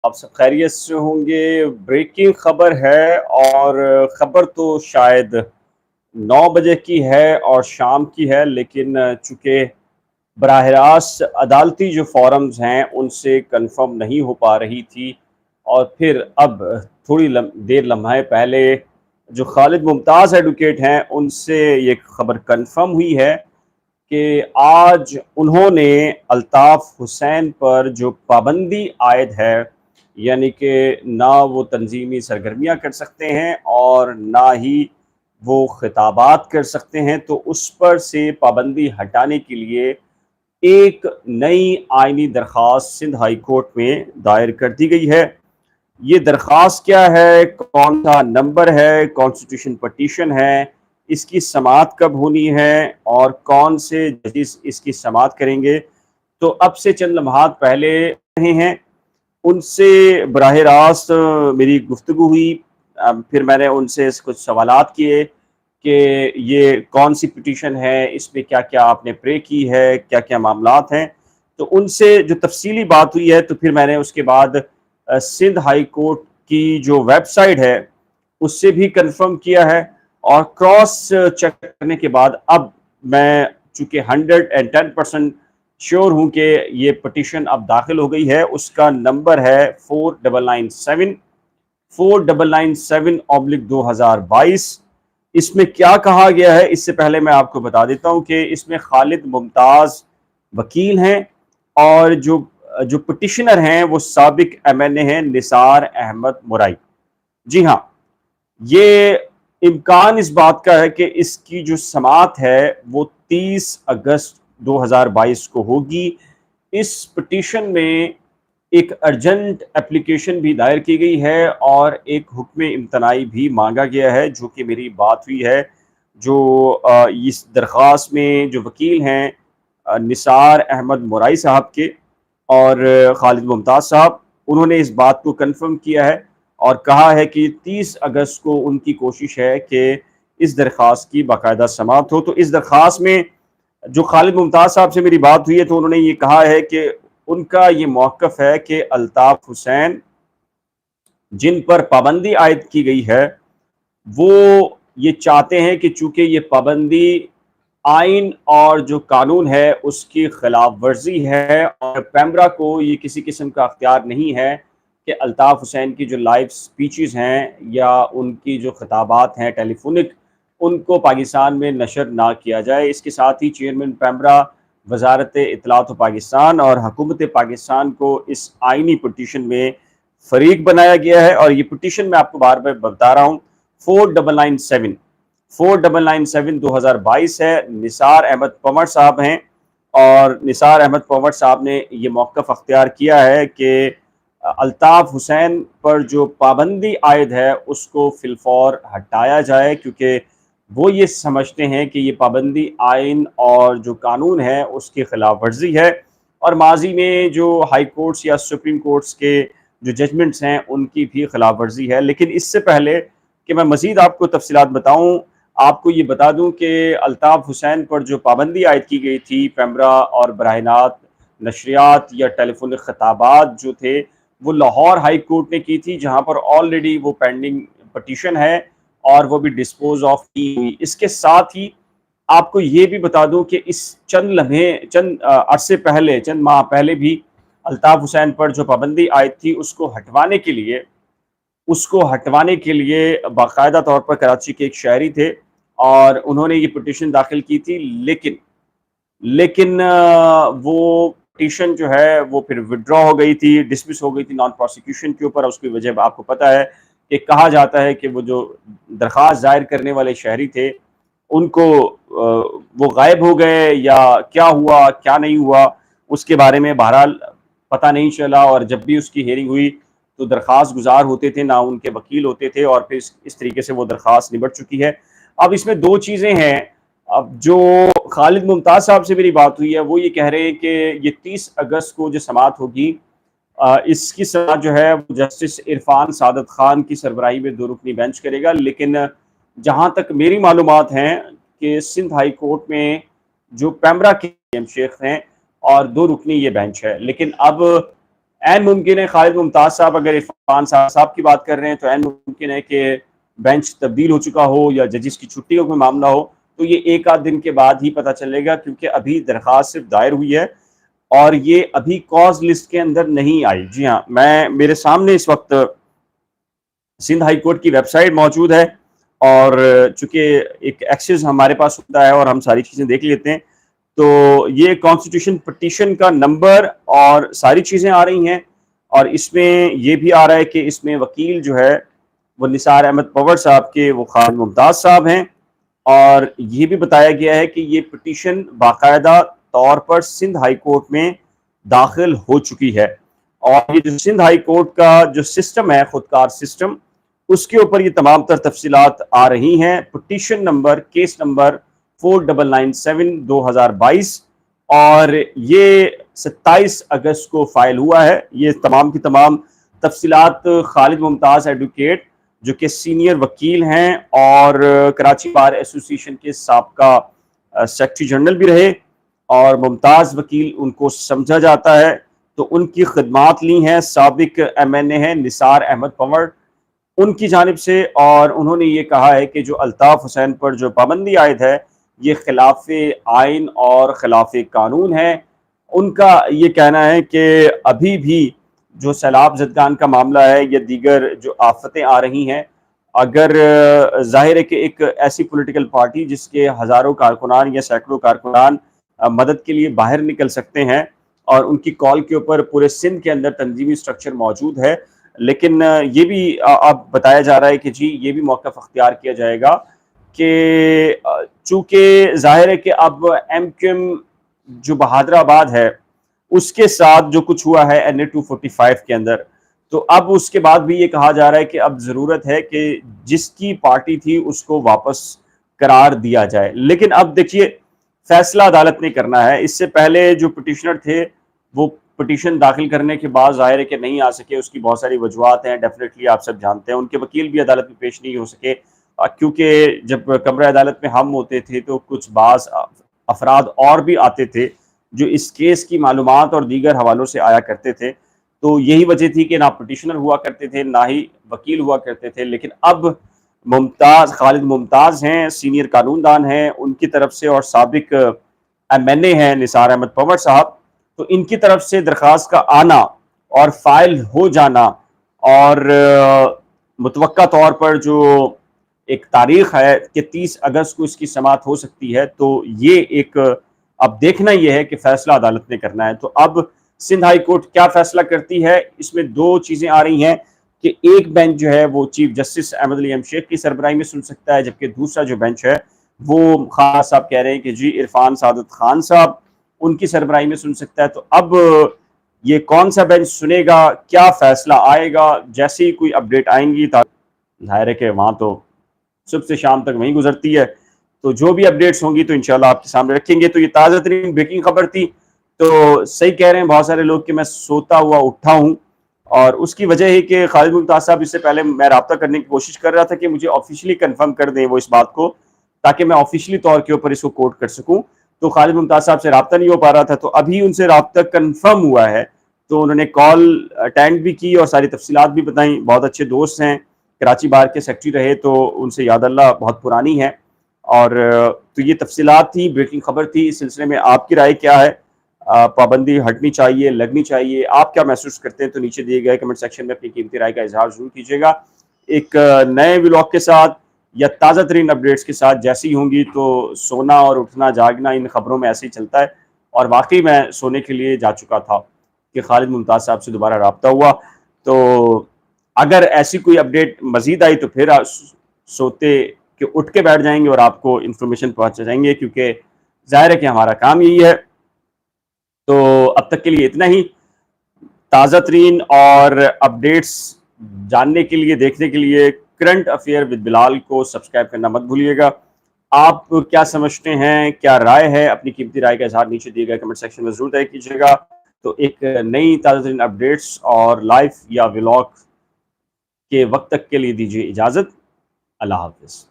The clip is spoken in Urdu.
آپ سب خیریت سے ہوں گے۔ بریکنگ خبر ہے، اور خبر تو شاید 9 بجے کی ہے اور شام کی ہے، لیکن چونکہ براہ راست عدالتی جو فورمز ہیں ان سے کنفرم نہیں ہو پا رہی تھی، اور پھر اب تھوڑی دیر لمحے پہلے جو خالد ممتاز ایڈوکیٹ ہیں ان سے یہ خبر کنفرم ہوئی ہے کہ آج انہوں نے الطاف حسین پر جو پابندی عائد ہے، یعنی کہ نہ وہ تنظیمی سرگرمیاں کر سکتے ہیں اور نہ ہی وہ خطابات کر سکتے ہیں، تو اس پر سے پابندی ہٹانے کے لیے ایک نئی آئینی درخواست سندھ ہائی کورٹ میں دائر کر دی گئی ہے۔ یہ درخواست کیا ہے، کون سا نمبر ہے، کانسٹیٹیوشن پٹیشن ہے، اس کی سماعت کب ہونی ہے اور کون سے ججز اس کی سماعت کریں گے، تو اب سے چند لمحات پہلے رہے ہیں ان سے براہ راست میری گفتگو ہوئی۔ پھر میں نے ان سے کچھ سوالات کیے کہ یہ کون سی پٹیشن ہے، اس میں کیا کیا آپ نے پرے کی ہے، کیا کیا معاملات ہیں، تو ان سے جو تفصیلی بات ہوئی ہے، تو پھر میں نے اس کے بعد سندھ ہائی کورٹ کی جو ویب سائٹ ہے اس سے بھی کنفرم کیا ہے، اور کراس چیک کرنے کے بعد اب میں چونکہ 110% شیور ہوں کہ یہ پٹیشن اب داخل ہو گئی ہے۔ اس کا نمبر ہے 4997/2022۔ اس میں کیا کہا گیا ہے، اس سے پہلے میں آپ کو بتا دیتا ہوں کہ اس میں خالد ممتاز وکیل ہیں، اور جو پٹیشنر ہیں وہ سابق ایم این اے ہیں نثار احمد مرائی۔ جی ہاں، یہ امکان اس بات کا ہے کہ اس کی جو سماعت ہے وہ 30 اگست 2022 کو ہوگی۔ اس پٹیشن میں ایک ارجنٹ اپلیکیشن بھی دائر کی گئی ہے اور ایک حکم امتناعی بھی مانگا گیا ہے، جو کہ میری بات ہوئی ہے جو اس درخواست میں جو وکیل ہیں نثار احمد مرائی صاحب کے اور خالد ممتاز صاحب، انہوں نے اس بات کو کنفرم کیا ہے اور کہا ہے کہ 30 اگست کو ان کی کوشش ہے کہ اس درخواست کی باقاعدہ سماعت ہو۔ تو اس درخواست میں جو خالد ممتاز صاحب سے میری بات ہوئی ہے تو انہوں نے یہ کہا ہے کہ ان کا یہ موقف ہے کہ الطاف حسین جن پر پابندی عائد کی گئی ہے وہ یہ چاہتے ہیں کہ چونکہ یہ پابندی آئین اور جو قانون ہے اس کی خلاف ورزی ہے، اور پیمرا کو یہ کسی قسم کا اختیار نہیں ہے کہ الطاف حسین کی جو لائیو سپیچز ہیں یا ان کی جو خطابات ہیں ٹیلی فونک، ان کو پاکستان میں نشر نہ کیا جائے۔ اس کے ساتھ ہی چیئرمین پیمرا، وزارت اطلاعات و پاکستان اور حکومت پاکستان کو اس آئینی پٹیشن میں فریق بنایا گیا ہے، اور یہ پٹیشن میں آپ کو بار بار بتا رہا ہوں 4997/2022 ہے۔ نثار احمد پنور صاحب ہیں، اور نثار احمد پنور صاحب نے یہ موقف اختیار کیا ہے کہ الطاف حسین پر جو پابندی عائد ہے اس کو فی الفور ہٹایا جائے، کیونکہ وہ یہ سمجھتے ہیں کہ یہ پابندی آئین اور جو قانون ہے اس کی خلاف ورزی ہے، اور ماضی میں جو ہائی کورٹس یا سپریم کورٹس کے جو ججمنٹس ہیں ان کی بھی خلاف ورزی ہے۔ لیکن اس سے پہلے کہ میں مزید آپ کو تفصیلات بتاؤں، آپ کو یہ بتا دوں کہ الطاف حسین پر جو پابندی عائد کی گئی تھی، پیمرا اور براہ راست نشریات یا ٹیلی فونک خطابات جو تھے وہ لاہور ہائی کورٹ نے کی تھی، جہاں پر آلریڈی وہ پینڈنگ پٹیشن ہے اور وہ بھی ڈسپوز آف کی ہوئی۔ اس کے ساتھ ہی آپ کو یہ بھی بتا دوں کہ اس چند عرصے پہلے، چند ماہ پہلے بھی الطاف حسین پر جو پابندی عائد تھی اس کو ہٹوانے کے لیے باقاعدہ طور پر کراچی کے ایک شہری تھے اور انہوں نے یہ پٹیشن داخل کی تھی، لیکن وہ پٹیشن جو ہے وہ پھر وڈرا ہو گئی تھی، ڈسمس ہو گئی تھی نان پروسیکیوشن کے اوپر۔ اس کی وجہ آپ کو پتہ ہے کہ کہا جاتا ہے کہ وہ جو درخواست دائر کرنے والے شہری تھے ان کو وہ غائب ہو گئے، یا کیا ہوا کیا نہیں ہوا اس کے بارے میں بہرحال پتہ نہیں چلا، اور جب بھی اس کی ہیئرنگ ہوئی تو درخواست گزار ہوتے تھے نہ ان کے وکیل ہوتے تھے، اور پھر اس طریقے سے وہ درخواست نبٹ چکی ہے۔ اب اس میں دو چیزیں ہیں۔ اب جو خالد ممتاز صاحب سے میری بات ہوئی ہے وہ یہ کہہ رہے ہیں کہ یہ 30 اگست کو جو سماعت ہوگی، اس کی سماعت جو ہے وہ جسٹس عرفان سعادت خان کی سربراہی میں 2 رکنی بینچ کرے گا، لیکن جہاں تک میری معلومات ہیں کہ سندھ ہائی کورٹ میں جو پیمرا کے شیخ ہیں اور 2 رکنی یہ بینچ ہے، لیکن اب عین ممکن ہے خالد ممتاز صاحب اگر عرفان صاحب کی بات کر رہے ہیں تو عین ممکن ہے کہ بینچ تبدیل ہو چکا ہو یا ججز کی چھٹی کا کوئی معاملہ ہو، تو یہ ایک آدھ دن کے بعد ہی پتہ چلے گا، کیونکہ ابھی درخواست صرف دائر ہوئی ہے اور یہ ابھی کاز لسٹ کے اندر نہیں آئی۔ جی ہاں، میرے سامنے اس وقت سندھ ہائی کورٹ کی ویب سائٹ موجود ہے، اور چونکہ ایک ایکسس ہمارے پاس ہوتا ہے اور ہم ساری چیزیں دیکھ لیتے ہیں، تو یہ کانسٹیٹیوشن پٹیشن کا نمبر اور ساری چیزیں آ رہی ہیں، اور اس میں یہ بھی آ رہا ہے کہ اس میں وکیل جو ہے وہ نثار احمد پور صاحب کے وہ خالد ممتاز صاحب ہیں، اور یہ بھی بتایا گیا ہے کہ یہ پٹیشن باقاعدہ طور پر سندھ ہائی کورٹ میں داخل ہو چکی ہے، اور یہ جو سندھ ہائی کورٹ کا جو سسٹم ہے خودکار سسٹم، اس کے اوپر یہ تمام تر تفصیلات آ رہی ہیں۔ پٹیشن نمبر کیس نمبر 4997/2022، اور یہ 27 اگست کو فائل ہوا ہے۔ یہ تمام کی تمام تفصیلات خالد ممتاز ایڈوکیٹ جو کہ سینئر وکیل ہیں اور کراچی بار ایسوسی ایشن کے سابقہ سیکرٹری جنرل بھی رہے، اور ممتاز وکیل ان کو سمجھا جاتا ہے، تو ان کی خدمات لی ہیں سابق ایم این اے ہیں نثار احمد پور ان کی جانب سے، اور انہوں نے یہ کہا ہے کہ جو الطاف حسین پر جو پابندی عائد ہے یہ خلاف آئین اور خلاف قانون ہے۔ ان کا یہ کہنا ہے کہ ابھی بھی جو سیلاب زدگان کا معاملہ ہے یا دیگر جو آفتیں آ رہی ہیں، اگر ظاہر ہے کہ ایک ایسی پولیٹیکل پارٹی جس کے ہزاروں کارکنان یا سینکڑوں کارکنان مدد کے لیے باہر نکل سکتے ہیں، اور ان کی کال کے اوپر پورے سندھ کے اندر تنظیمی سٹرکچر موجود ہے، لیکن یہ بھی اب بتایا جا رہا ہے کہ جی یہ بھی موقف اختیار کیا جائے گا کہ چونکہ ظاہر ہے کہ اب ایم کیو ایم جو بہادر آباد ہے اس کے ساتھ جو کچھ ہوا ہے NA 245 کے اندر، تو اب اس کے بعد بھی یہ کہا جا رہا ہے کہ اب ضرورت ہے کہ جس کی پارٹی تھی اس کو واپس قرار دیا جائے، لیکن اب دیکھیے فیصلہ عدالت نے کرنا ہے۔ اس سے پہلے جو پٹیشنر تھے وہ پٹیشن داخل کرنے کے بعد ظاہر ہے کہ نہیں آ سکے، اس کی بہت ساری وجوہات ہیں، ڈیفینیٹلی آپ سب جانتے ہیں، ان کے وکیل بھی عدالت میں پیش نہیں ہو سکے، کیونکہ جب کمرہ عدالت میں ہم ہوتے تھے تو کچھ بعض افراد اور بھی آتے تھے جو اس کیس کی معلومات اور دیگر حوالوں سے آیا کرتے تھے، تو یہی وجہ تھی کہ نہ پٹیشنر ہوا کرتے تھے نہ ہی وکیل ہوا کرتے تھے۔ لیکن اب خالد ممتاز ہیں، سینئر قانون دان ہیں، ان کی طرف سے، اور سابق ایم این اے ہیں نثار احمد پور صاحب، تو ان کی طرف سے درخواست کا آنا اور فائل ہو جانا، اور متوقع طور پر جو ایک تاریخ ہے کہ 30 اگست کو اس کی سماعت ہو سکتی ہے، تو یہ ایک اب دیکھنا یہ ہے کہ فیصلہ عدالت نے کرنا ہے۔ تو اب سندھ ہائی کورٹ کیا فیصلہ کرتی ہے، اس میں دو چیزیں آ رہی ہیں کہ ایک بینچ جو ہے وہ چیف جسٹس احمد علی ایم شیخ کی سربراہی میں سن سکتا ہے، جبکہ دوسرا جو بینچ ہے وہ خان صاحب کہہ رہے ہیں کہ جی عرفان سعادت خان صاحب ان کی سربراہی میں سن سکتا ہے۔ تو اب یہ کون سا بینچ سنے گا، کیا فیصلہ آئے گا، جیسے ہی کوئی اپڈیٹ آئیں گی، ظاہر ہے کہ وہاں تو صبح سے شام تک وہیں گزرتی ہے، تو جو بھی اپڈیٹس ہوں گی تو انشاءاللہ آپ کے سامنے رکھیں گے۔ تو یہ تازہ ترین بریکنگ خبر تھی۔ تو صحیح کہہ رہے ہیں بہت سارے لوگ کہ میں سوتا ہوا اٹھا ہوں، اور اس کی وجہ ہے کہ خالد ممتاز صاحب اس سے پہلے میں رابطہ کرنے کی کوشش کر رہا تھا کہ مجھے آفیشلی کنفرم کر دیں وہ اس بات کو، تاکہ میں آفیشلی طور کے اوپر اس کو کوٹ کر سکوں، تو خالد ممتاز صاحب سے رابطہ نہیں ہو پا رہا تھا، تو ابھی ان سے رابطہ کنفرم ہوا ہے، تو انہوں نے کال اٹینڈ بھی کی اور ساری تفصیلات بھی بتائیں۔ بہت اچھے دوست ہیں، کراچی بار کے سیکرٹری رہے، تو ان سے یاد اللہ بہت پرانی ہے، اور تو یہ تفصیلات تھی، بریکنگ خبر تھی۔ اس سلسلے میں آپ کی رائے کیا ہے؟ پابندی ہٹنی چاہیے، لگنی چاہیے؟ آپ کیا محسوس کرتے ہیں؟ تو نیچے دیے گئے کمنٹ سیکشن میں اپنی قیمتی رائے کا اظہار ضرور کیجیے گا۔ ایک نئے ولاگ کے ساتھ یا تازہ ترین اپڈیٹس کے ساتھ جیسی ہوں گی، تو سونا اور اٹھنا جاگنا ان خبروں میں ایسے ہی چلتا ہے، اور واقعی میں سونے کے لیے جا چکا تھا کہ خالد ممتاز صاحب سے دوبارہ رابطہ ہوا، تو اگر ایسی کوئی اپڈیٹ مزید آئی تو پھر سوتے کہ اٹھ کے بیٹھ جائیں گے اور آپ کو انفارمیشن پہنچا جائیں گے، کیونکہ ظاہر ہے کہ ہمارا کام یہی ہے۔ تو اب تک کے لیے اتنا ہی۔ تازہ ترین اور اپڈیٹس جاننے کے لیے، دیکھنے کے لیے کرنٹ افیئر ود بلال کو سبسکرائب کرنا مت بھولیے گا۔ آپ کیا سمجھتے ہیں، کیا رائے ہے؟ اپنی قیمتی رائے کا اظہار نیچے دیے گئے کمنٹ سیکشن میں ضرور طے کیجیے گا۔ تو ایک نئی تازہ ترین اپڈیٹس اور لائیو یا ولاگ کے وقت تک کے لیے دیجیے اجازت۔ اللہ حافظ۔